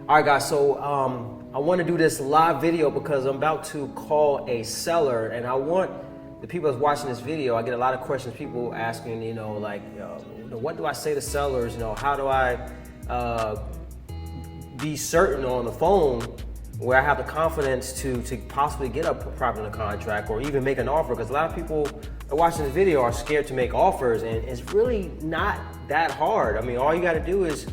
All right, guys, so I want to do this live video because I'm about to call a seller, and I want the people that's watching this video, I get a lot of questions, people asking, what do I say to sellers? How do I be certain on the phone where I have the confidence to possibly get a property under contract or even make an offer? Because a lot of people that watching this video are scared to make offers, and it's really not that hard. I mean, all you got to do is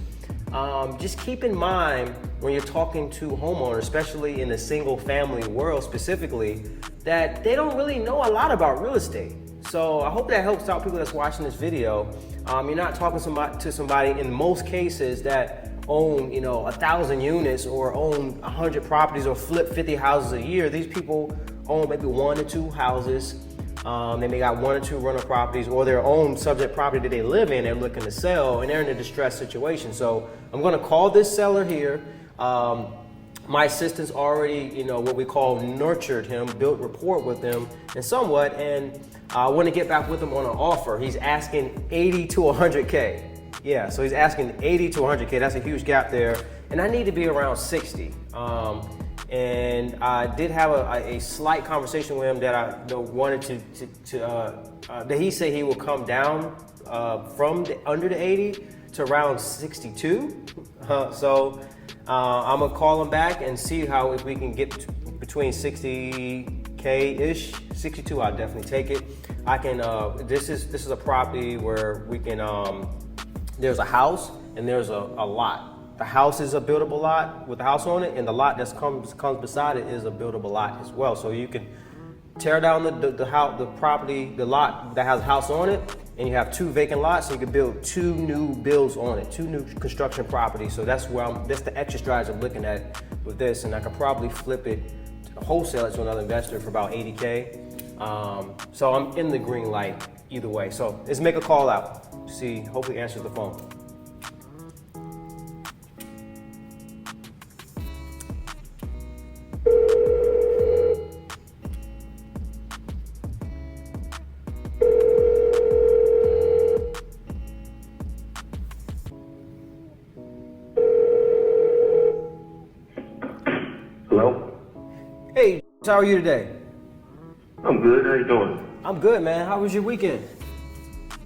just keep in mind when you're talking to homeowners, especially in the single family world specifically, that they don't really know a lot about real estate. So I hope that helps out people that's watching this video. You're not talking to somebody in most cases that own 1,000 units or own 100 properties or flip 50 houses a year. These people own maybe 1 or 2 houses. They may got 1 or 2 rental properties or their own subject property that they live in, they're looking to sell, and they're in a distressed situation. So I'm gonna call this seller here. My assistant's already, what we call nurtured him, built rapport with him and somewhat, and I want to get back with him on an offer. He's asking 80 to 100K. Yeah, so he's asking 80 to 100K. That's a huge gap there, and I need to be around 60. And I did have a slight conversation with him that I wanted that he said he will come down from under the 80 to around 62. So I'm gonna call him back and see if we can get between 60K-ish. 62, I'll definitely take it. I can. This is a property where we can. There's a house and there's a lot. The house is a buildable lot with the house on it, and the lot that comes beside it is a buildable lot as well. So you can tear down the house, the property, the lot that has a house on it, and you have 2 vacant lots, so you can build 2 new builds on it, 2 new construction properties. So that's the extra strategy I'm looking at with this, and I could probably flip it, wholesale it to another investor for about 80K. So I'm in the green light either way. So let's make a call out. See, hopefully answers the phone. Hello? Hey, how are you today? I'm good. How you doing? I'm good, man. How was your weekend?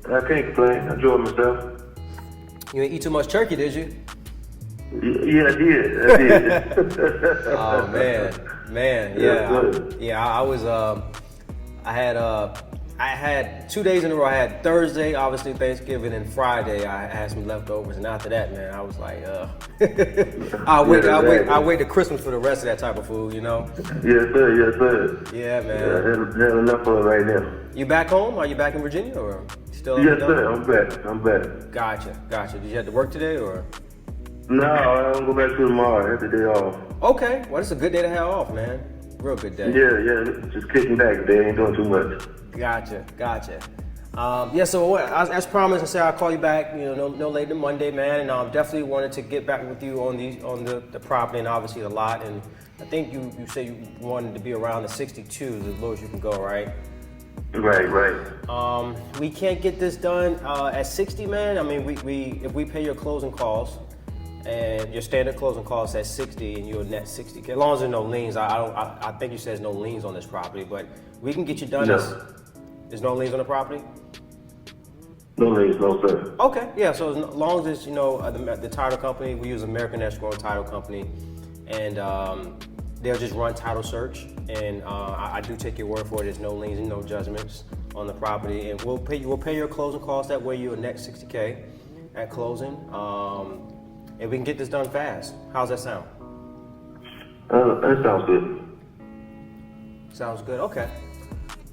I can't complain. I enjoyed myself. You didn't eat too much turkey, did you? Yeah, I did. Oh man, yeah. I had 2 days in a row. I had Thursday, obviously Thanksgiving, and Friday I had some leftovers, and after that, man, I was like, I wait to Christmas for the rest of that type of food, Yes, sir. Yeah, man. Yeah, I had enough of it right now. You back home? Are you back in Virginia or still? Yes, sir. I'm back. Gotcha. Did you have to work today or? No, I'm going to go back to tomorrow. I had the day off. Okay, well, it's a good day to have off, man. Real good day. Yeah. Just kicking back today. Ain't doing too much. Gotcha. So as promised, I said I'll call you back, no later than Monday, man. And I definitely wanted to get back with you on the property and obviously the lot. And I think you said you wanted to be around the 62, as low as you can go, right? Right. We can't get this done at 60, man. I mean, if we pay your closing costs and your standard closing costs at 60 and you're net 60K, as long as there's no liens. I think you said there's no liens on this property, but we can get you done. No. There's no liens on the property? No liens, no sir. Okay, yeah, so as long as the title company, we use American Escrow Title Company, and they'll just run title search, and I do take your word for it, there's no liens and no judgments on the property, and we'll pay your closing costs, that way you're net 60K at closing, and we can get this done fast. How's that sound? That sounds good. Sounds good, okay.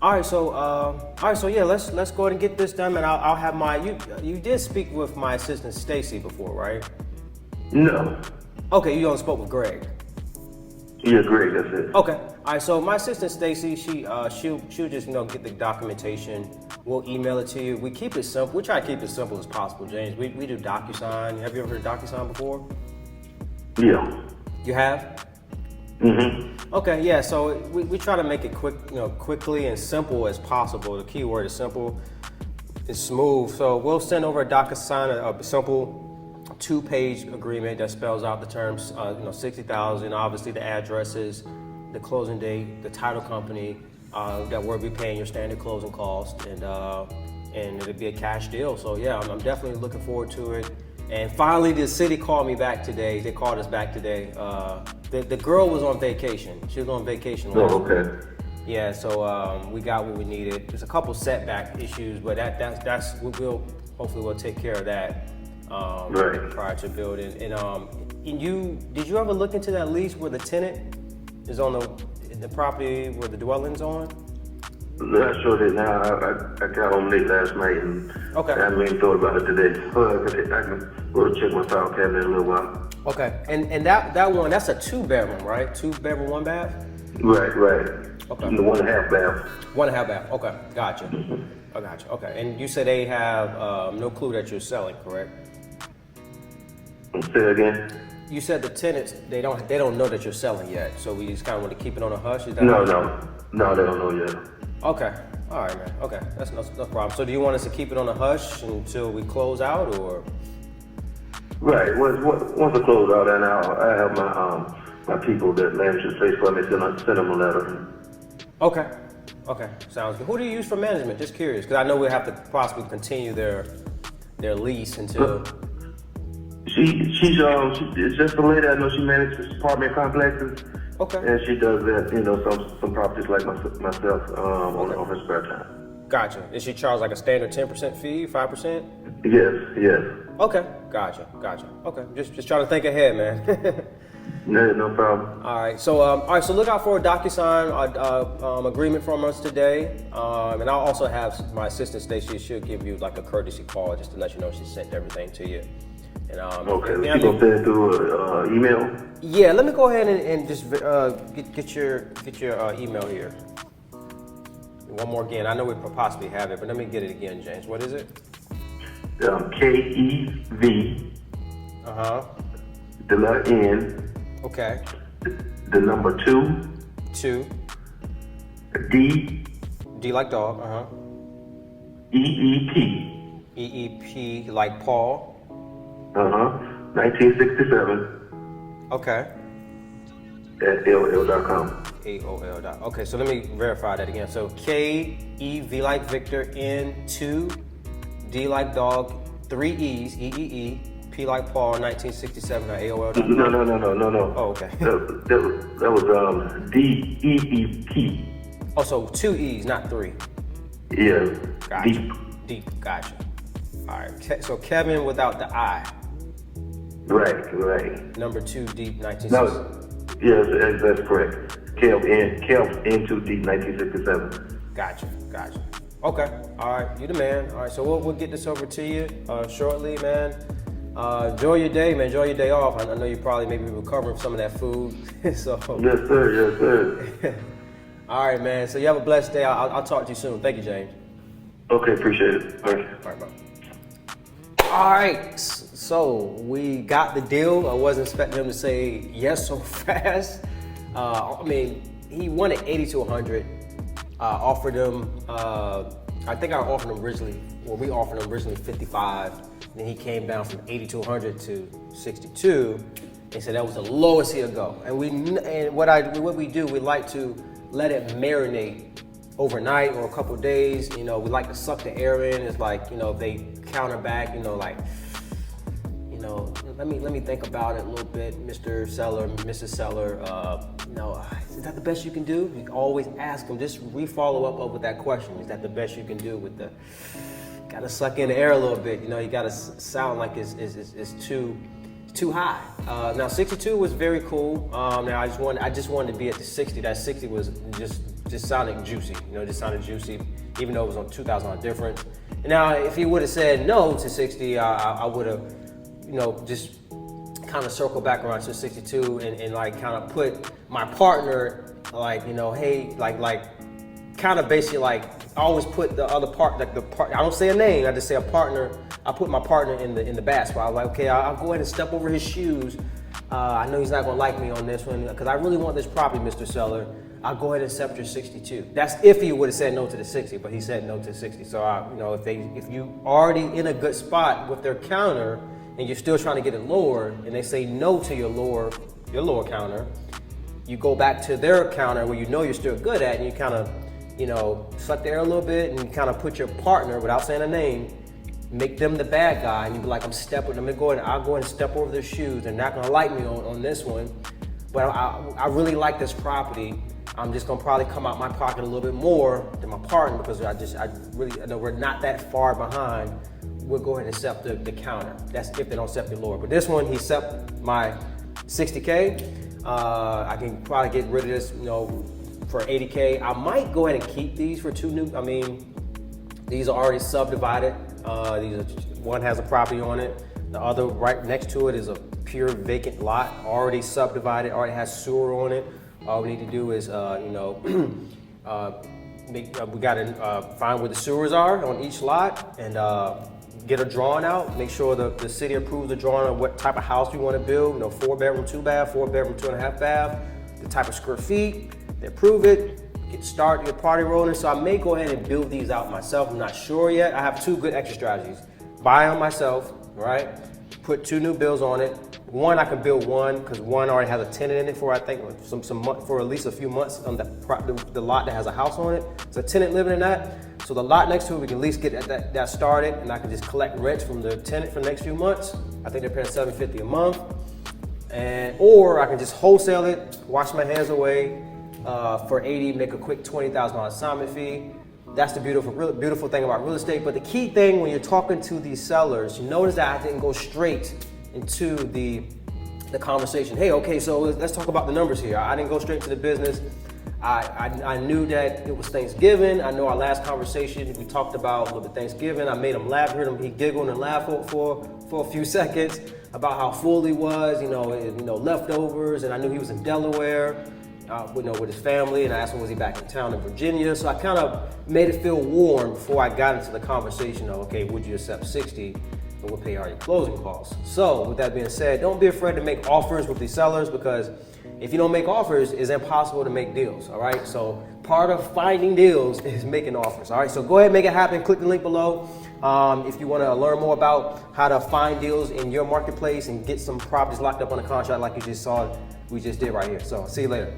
All right, so yeah, let's go ahead and get this done, and I'll have you did speak with my assistant Stacy before, right? No. Okay, you only spoke with Greg. Yeah, Greg, that's it. Okay, all right, so my assistant Stacy, she'll just get the documentation. We'll email it to you. We keep it simple. We try to keep it simple as possible, James. We do DocuSign. Have you ever heard of DocuSign before? Yeah. You have? Mm-hmm. Okay, yeah, so we try to make it quickly and simple as possible. The key word is simple. It's smooth. So we'll send over a DocuSign, a simple 2-page agreement that spells out the terms, $60,000, obviously the addresses, the closing date, the title company, that we'll be paying your standard closing cost, and it'll be a cash deal. So yeah, I'm definitely looking forward to it. And finally, the city called me back today. They called us back today. The girl was on vacation. She was on vacation last week. okay. Yeah, so we got what we needed. There's a couple setback issues, but that's hopefully we'll take care of that Right. prior to building. And did you ever look into that lease where the tenant is on the property where the dwelling's on? I sure did. Now I got home late last night and Okay. I haven't even thought about it today. So I can go to check my file cabinet in a little while. Okay, and that one, that's a 2-bedroom, right? 2-bedroom, 1 bath? Right. Okay. The 1.5 bath. 1.5 bath. Okay, gotcha. I gotcha. Okay, and you said they have no clue that you're selling, correct? Say it again. You said the tenants they don't know that you're selling yet, so we just kind of want to keep it on a hush. Is that No, they don't know yet. Okay, all right, man. Okay, that's no problem. So do you want us to keep it on a hush until we close out, or? Right. Once I close out, and I have my people that manage the place for me send them a letter. Okay, sounds good. Who do you use for management? Just curious, because I know we'll have to possibly continue their lease until. She's just a lady I know. She manages apartment complexes. Okay. And she does that, some properties like myself on her spare time. Gotcha. Is she charge like a standard 10% fee, 5%? Yes. Okay, gotcha. Okay, just trying to think ahead, man. No problem. All right, so look out for a DocuSign agreement from us today, and I'll also have my assistant Stacy. She'll give you like a courtesy call just to let you know she sent everything to you. And, Okay, she gonna send it through email? Yeah, let me go ahead and just get your email here. One more again. I know we possibly have it, but let me get it again, James. What is it? KEV. The letter N. Okay. The number 2. 2. D. D like dog. EEP. EEP like Paul. 1967. Okay. At AOL.com. AOL. Okay, so let me verify that again. So KEV like Victor, N2, D like dog, 3 E's, EEE, P like Paul, 1967 at AOL.com. No. Oh, okay. That was DEEP. Oh, so 2 E's, not 3. Yeah. Gotcha. Deep. Gotcha. All right. So Kevin without the I. Right. Number 2 deep, 1967. No. Yes, that's correct. Kev N2 deep, 1967. Gotcha. Okay. All right. You the man. All right. So we'll get this over to you shortly, man. Enjoy your day, man. Enjoy your day off. I know you probably maybe recovering from some of that food. So. Yes, sir. All right, man. So you have a blessed day. I'll talk to you soon. Thank you, James. Okay, appreciate it. All right, bro. All right. So we got the deal. I wasn't expecting him to say yes so fast. I mean, he wanted 80 to 100. Offered him. I think I offered him originally. Well, we offered him originally 55. Then he came down from 80 to 100 to 62. And said that was the lowest he'll go. And what we do, we like to let it marinate overnight or a couple of days. We like to suck the air in. It's like, if they counter back, let me think about it a little bit, Mr. Seller, Mrs. Seller. Is that the best you can do? You can always ask them. Just re-follow up with that question. Is that the best you can do with the? Got to suck in the air a little bit. You got to sound like it's too high. Now 62 was very cool. Now I just wanted to be at the 60. That 60 was just sounding juicy. Just sounded juicy, even though it was on $2,000 difference. And now if he would have said no to 60, I would have, just kind of circle back around to 62 and like kind of put my partner like, hey, like kind of basically like I always put the other part, like the part. I don't say a name. I just say a partner. I put my partner in the bad spot. I'm like, okay, I'll go ahead and step over his shoes. I know he's not gonna like me on this one because I really want this property, Mr. Seller. I'll go ahead and accept your 62. That's if he would have said no to the 60, but he said no to 60. So if you already in a good spot with their counter, and you're still trying to get it lower, and they say no to your lower counter, you go back to their counter where you know you're still good at, and you kind of, suck the air a little bit, and you kind of put your partner, without saying a name, make them the bad guy, and you be like, I'll go ahead and step over their shoes. They're not gonna like me on this one, but I really like this property. I'm just gonna probably come out my pocket a little bit more than my partner because I know we're not that far behind. We'll go ahead and accept the counter. That's if they don't accept the lower. But this one, he accept my 60K. I can probably get rid of this, for 80K. I might go ahead and keep these for these are already subdivided. One has a property on it. The other right next to it is a pure vacant lot, already subdivided, already has sewer on it. All we need to do is, we gotta find where the sewers are on each lot and get a drawing out. Make sure the city approves the drawing of what type of house we want to build. 4-bedroom, 2-bath, 4-bedroom, 2.5-bath. The type of square feet. They approve it. Start your party rolling. So I may go ahead and build these out myself. I'm not sure yet. I have 2 good exit strategies. Buy them myself, right? Put 2 new bills on it. One, I can build one because one already has a tenant in it for, I think, for at least a few months on the lot that has a house on it. It's a tenant living in that. So the lot next to it, we can at least get that started, and I can just collect rents from the tenant for the next few months. I think they're paying $750 a month. Or I can just wholesale it, wash my hands away for $80, make a quick $20,000 assignment fee. That's the beautiful thing about real estate. But the key thing when you're talking to these sellers, you notice that I didn't go straight into the conversation. Hey, okay, so let's talk about the numbers here. I didn't go straight into the business. I knew that it was Thanksgiving. I know our last conversation, we talked about a little bit Thanksgiving. I made him laugh, heard him, he giggled and laughed for a few seconds about how full he was, leftovers, and I knew he was in Delaware. With his family, and I asked him, was he back in town in Virginia? So I kind of made it feel warm before I got into the conversation of, okay, would you accept 60 and we'll pay all your closing costs? So with that being said, don't be afraid to make offers with these sellers because if you don't make offers, it's impossible to make deals, all right? So part of finding deals is making offers, all right? So go ahead and make it happen. Click the link below. If you want to learn more about how to find deals in your marketplace and get some properties locked up on a contract like you just saw, we just did right here. So see you later.